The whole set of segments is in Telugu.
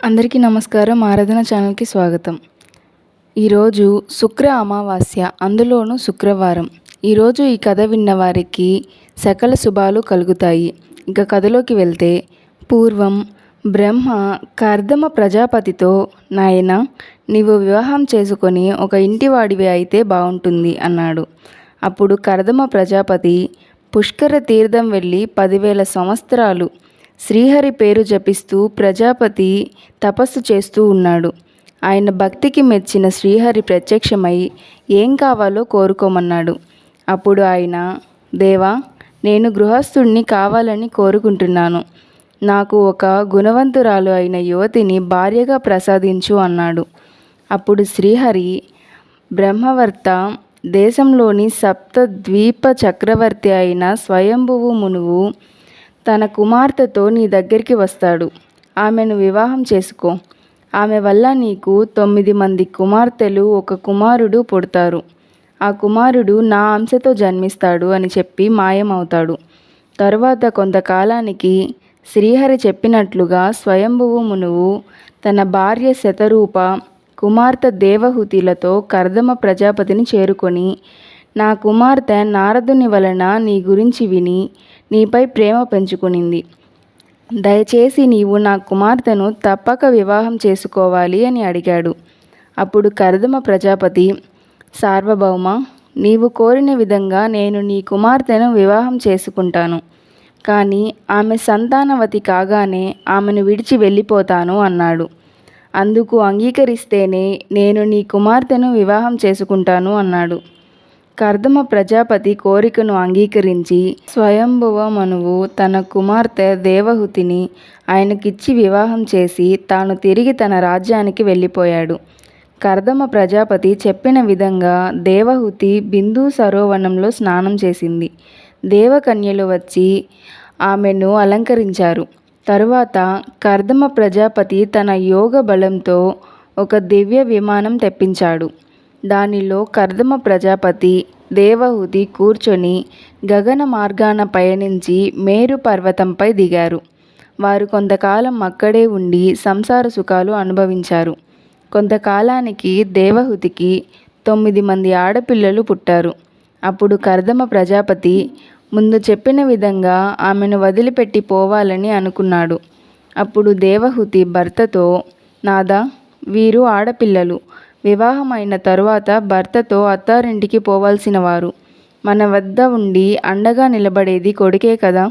అందరికీ నమస్కారం. ఆరాధన ఛానల్కి స్వాగతం. ఈరోజు శుక్ర అమావాస్య, అందులోనూ శుక్రవారం. ఈరోజు ఈ కథ విన్న వారికి సకల శుభాలు కలుగుతాయి. ఇక కథలోకి వెళ్తే, పూర్వం బ్రహ్మ కర్దమ ప్రజాపతితో, నాయనా, నీవు వివాహం చేసుకొని ఒక ఇంటివాడివి అయితే బాగుంటుంది అన్నాడు. అప్పుడు కర్దమ ప్రజాపతి పుష్కర తీర్థం వెళ్ళి 10,000 సంవత్సరాలు శ్రీహరి పేరు జపిస్తూ ప్రజాపతి తపస్సు చేస్తూ ఉన్నాడు. ఆయన భక్తికి మెచ్చిన శ్రీహరి ప్రత్యక్షమై ఏం కావాలో కోరుకోమన్నాడు. అప్పుడు ఆయన, దేవా, నేను గృహస్థుడిని కావాలని కోరుకుంటున్నాను. నాకు ఒక గుణవంతురాలు అయిన యువతిని భార్యగా ప్రసాదించు అన్నాడు. అప్పుడు శ్రీహరి, బ్రహ్మవర్త దేశంలోని సప్తద్వీప చక్రవర్తి అయిన స్వయంభువు మునువు తన కుమార్తెతో నీ దగ్గరికి వస్తాడు. ఆమెను వివాహం చేసుకో. ఆమె వల్ల నీకు 9 మంది కుమార్తెలు, ఒక కుమారుడు పుడతారు. ఆ కుమారుడు నా అంశతో జన్మిస్తాడు అని చెప్పి మాయమవుతాడు. తరువాత కొంతకాలానికి శ్రీహరి చెప్పినట్లుగా స్వయంభువు మునువు తన భార్య శతరూప, కుమార్తె దేవహూతిలతో కర్దమ ప్రజాపతిని చేరుకొని, నా కుమార్తె నారదుని వలన నీ గురించి విని నీపై ప్రేమ పెంచుకునింది. దయచేసి నీవు నా కుమార్తెను తప్పక వివాహం చేసుకోవాలి అని అడిగాడు. అప్పుడు కర్దమ ప్రజాపతి, సార్వభౌమ, నీవు కోరిన విధంగా నేను నీ కుమార్తెను వివాహం చేసుకుంటాను. కానీ ఆమె సంతానవతి కాగానే ఆమెను విడిచి వెళ్ళిపోతాను అన్నాడు. అందుకు అంగీకరిస్తేనే నేను నీ కుమార్తెను వివాహం చేసుకుంటాను అన్నాడు. కర్దమ ప్రజాపతి కోరికను అంగీకరించి స్వయంభువ మనువు తన కుమార్తె దేవహూతిని ఆయనకిచ్చి వివాహం చేసి తాను తిరిగి తన రాజ్యానికి వెళ్ళిపోయాడు. కర్దమ ప్రజాపతి చెప్పిన విధంగా దేవహూతి బిందు సరోవరంలో స్నానం చేసింది. దేవకన్యలు వచ్చి ఆమెను అలంకరించారు. తరువాత కర్దమ ప్రజాపతి తన యోగ బలంతో ఒక దివ్య విమానం తెప్పించాడు. దానిలో కర్దమ ప్రజాపతి, దేవహూతి కూర్చొని గగన మార్గాన పయనించి మేరు పర్వతంపై దిగారు. వారు కొంతకాలం అక్కడే ఉండి సంసార సుఖాలు అనుభవించారు. కొంతకాలానికి దేవహూతికి 9 మంది ఆడపిల్లలు పుట్టారు. అప్పుడు కర్దమ ప్రజాపతి ముందు చెప్పిన విధంగా ఆమెను వదిలిపెట్టి పోవాలని అనుకున్నాడు. అప్పుడు దేవహూతి భర్తతో, నాదా, వీరు ఆడపిల్లలు. వివాహమైన తరువాత భర్తతో అత్తారింటికి పోవాల్సిన వారు. మన వద్ద ఉండి అండగా నిలబడేది కొడుకే కదా.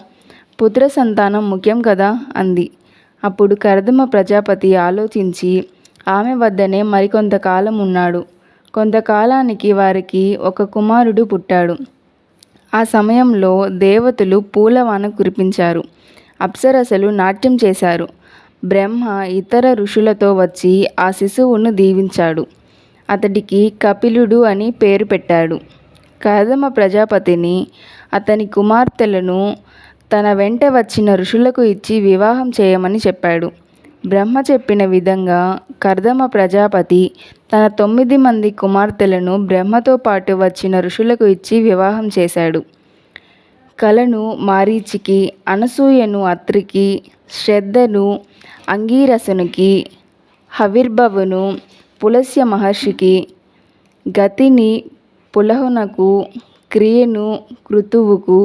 పుత్ర సంతానం ముఖ్యం కదా అంది. అప్పుడు కర్దమ ప్రజాపతి ఆలోచించి ఆమె వద్దనే మరికొంతకాలం ఉన్నాడు. కొంతకాలానికి వారికి ఒక కుమారుడు పుట్టాడు. ఆ సమయంలో దేవతలు పూలవాన కురిపించారు. అప్సరసలు నాట్యం చేశారు. బ్రహ్మ ఇతర ఋషులతో వచ్చి ఆ శిశువును దీవించాడు. అతడికి కపిలుడు అని పేరు పెట్టాడు. కర్దమ ప్రజాపతిని, అతని కుమార్తెలను తన వెంట వచ్చిన ఋషులకు ఇచ్చి వివాహం చేయమని చెప్పాడు. బ్రహ్మ చెప్పిన విధంగా కర్దమ ప్రజాపతి తన 9 మంది కుమార్తెలను బ్రహ్మతో పాటు వచ్చిన ఋషులకు ఇచ్చి వివాహం చేశాడు. కలను మారీచికి, అనసూయను అత్రికి, శ్రద్ధను అంగీరసునికి, హవిర్భవును పులస్య మహర్షికి, గతిని పులహునకు, క్రియను క్రతువుకు,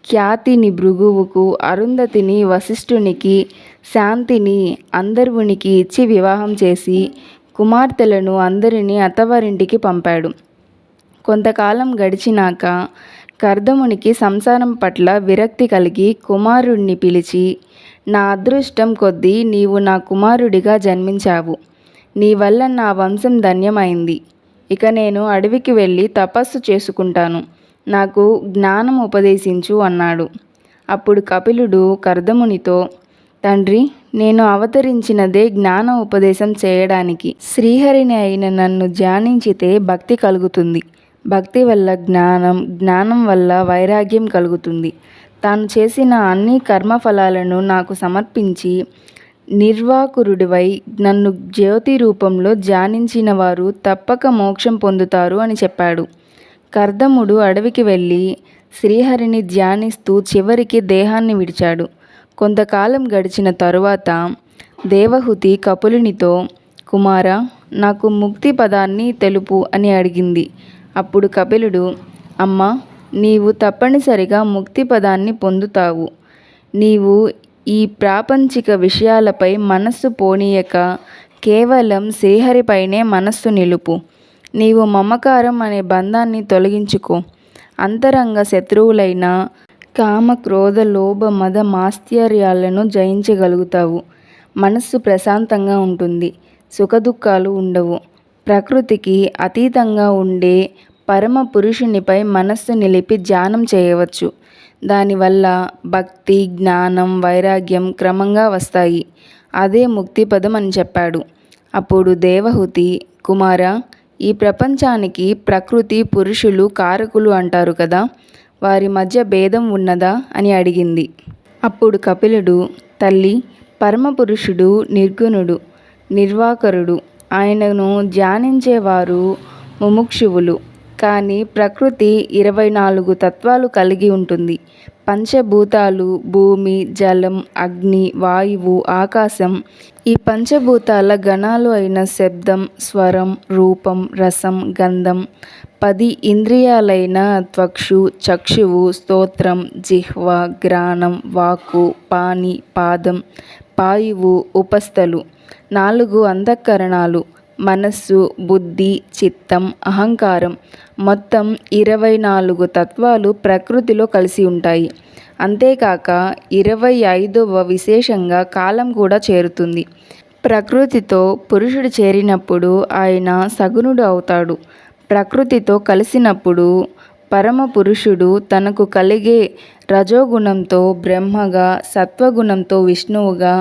ఖ్యాతిని భృగువుకు, అరుంధతిని వశిష్ఠునికి, శాంతిని అందర్వునికి ఇచ్చి వివాహం చేసి కుమార్తెలను అందరినీ అత్తవారింటికి పంపాడు. కొంతకాలం గడిచినాక కర్దమునికి సంసారం పట్ల విరక్తి కలిగి కుమారుణ్ణి పిలిచి, నా అదృష్టం కొద్దీ నీవు నా కుమారుడిగా జన్మించావు. నీ వల్ల నా వంశం ధన్యమైంది. ఇక నేను అడవికి వెళ్ళి తపస్సు చేసుకుంటాను. నాకు జ్ఞానం ఉపదేశించు అన్నాడు. అప్పుడు కపిలుడు కర్దమునితో, తండ్రి, నేను అవతరించినదే జ్ఞాన ఉపదేశం చేయడానికి. శ్రీహరిని అయిన నన్ను ధ్యానించితే భక్తి కలుగుతుంది. భక్తి వల్ల జ్ఞానం, జ్ఞానం వల్ల వైరాగ్యం కలుగుతుంది. తాను చేసిన అన్ని కర్మఫలాలను నాకు సమర్పించి నిర్వాకురుడివై నన్ను జ్యోతి రూపంలో ధ్యానించిన వారు తప్పక మోక్షం పొందుతారు అని చెప్పాడు. కర్దముడు అడవికి వెళ్ళి శ్రీహరిని ధ్యానిస్తూ చివరికి దేహాన్ని విడిచాడు. కొంతకాలం గడిచిన తరువాత దేవహూతి కపిలునితో, కుమారా, నాకు ముక్తి పదాన్ని తెలుపు అని అడిగింది. అప్పుడు కపిలుడు, అమ్మా, నీవు తప్పనిసరిగా ముక్తి పదాన్ని పొందుతావు. నీవు ఈ ప్రాపంచిక విషయాలపై మనస్సు పోనీయక కేవలం శ్రీహరిపైనే మనస్సు నిలుపు. నీవు మమకారం అనే బంధాన్ని తొలగించుకో. అంతరంగ శత్రువులైన కామ, క్రోధ, లోభ, మద, మాత్సర్యాలను జయించగలుగుతావు. మనస్సు ప్రశాంతంగా ఉంటుంది. సుఖదుఖాలు ఉండవు. ప్రకృతికి అతీతంగా ఉండే పరమ పురుషునిపై మనస్సు నిలిపి ధ్యానం చేయవచ్చు. దానివల్ల భక్తి, జ్ఞానం, వైరాగ్యం క్రమంగా వస్తాయి. అదే ముక్తిపదం అని చెప్పాడు. అప్పుడు దేవహూతి, కుమారా, ఈ ప్రపంచానికి ప్రకృతి, పురుషులు కారకులు అంటారు కదా, వారి మధ్య భేదం ఉన్నదా అని అడిగింది. అప్పుడు కపిలుడు, తల్లి, పరమపురుషుడు నిర్గుణుడు, నిర్వాకరుడు. ఆయనను ధ్యానించేవారు ముముక్షువులు. కానీ ప్రకృతి 24 తత్వాలు కలిగి ఉంటుంది. పంచభూతాలు, భూమి, జలం, అగ్ని, వాయువు, ఆకాశం. ఈ పంచభూతాల గణాలు అయిన శబ్దం, స్వరం, రూపం, రసం, గంధం. 10 ఇంద్రియాలైన త్వక్షు, చక్షువు, స్తోత్రం, జిహ్వ, గ్రాణం, వాక్కు, పాణి, పాదం, పాయువు, ఉపస్థలు. 4 అంతఃకరణాలు, మనస్సు, బుద్ధి, చిత్తం, అహంకారం. మొత్తం 24 తత్వాలు ప్రకృతిలో కలిసి ఉంటాయి. అంతేకాక 25వ విశేషంగా కాలం కూడా చేరుతుంది. ప్రకృతితో పురుషుడు చేరినప్పుడు ఆయన సగుణుడు అవుతాడు. ప్రకృతితో కలిసినప్పుడు పరమ పురుషుడు తనకు కలిగే రజోగుణంతో బ్రహ్మగా, సత్వగుణంతో విష్ణువుగా,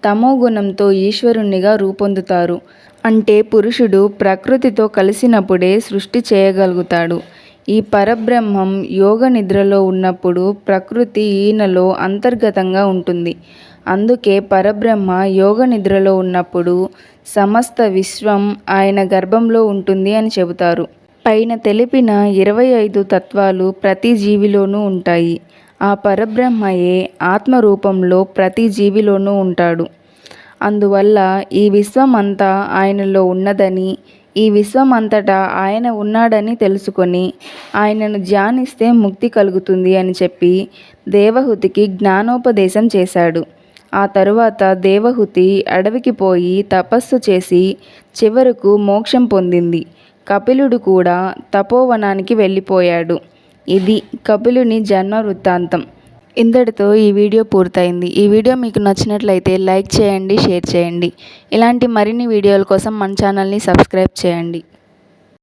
తమోగుణంతో ఈశ్వరునిగా రూపొందుతారు. అంటే పురుషుడు ప్రకృతితో కలిసినప్పుడే సృష్టి చేయగలుగుతాడు. ఈ పరబ్రహ్మం యోగ నిద్రలో ఉన్నప్పుడు ప్రకృతి ఈయనలో అంతర్గతంగా ఉంటుంది. అందుకే పరబ్రహ్మ యోగ నిద్రలో ఉన్నప్పుడు సమస్త విశ్వం ఆయన గర్భంలో ఉంటుంది అని చెబుతారు. పైన తెలిపిన 25 తత్వాలు ప్రతి జీవిలోనూ ఉంటాయి. ఆ పరబ్రహ్మయే ఆత్మరూపంలో ప్రతి జీవిలోనూ ఉంటాడు. అందువల్ల ఈ విశ్వం అంతా ఆయనలో ఉన్నదని, ఈ విశ్వం అంతటా ఆయన ఉన్నాడని తెలుసుకొని ఆయనను ధ్యానిస్తే ముక్తి కలుగుతుంది అని చెప్పి దేవహూతికి జ్ఞానోపదేశం చేశాడు. ఆ తరువాత దేవహూతి అడవికి పోయి తపస్సు చేసి చివరకు మోక్షం పొందింది. కపిలుడు కూడా తపోవనానికి వెళ్ళిపోయాడు. ఇది కపిలుని జన్మ వృత్తాంతం. ఇంతటితో ఈ వీడియో పూర్తయింది. ఈ వీడియో మీకు నచ్చినట్లయితే లైక్ చేయండి, షేర్ చేయండి. ఇలాంటి మరిన్ని వీడియోల కోసం మన ఛానల్ని సబ్స్క్రైబ్ చేయండి.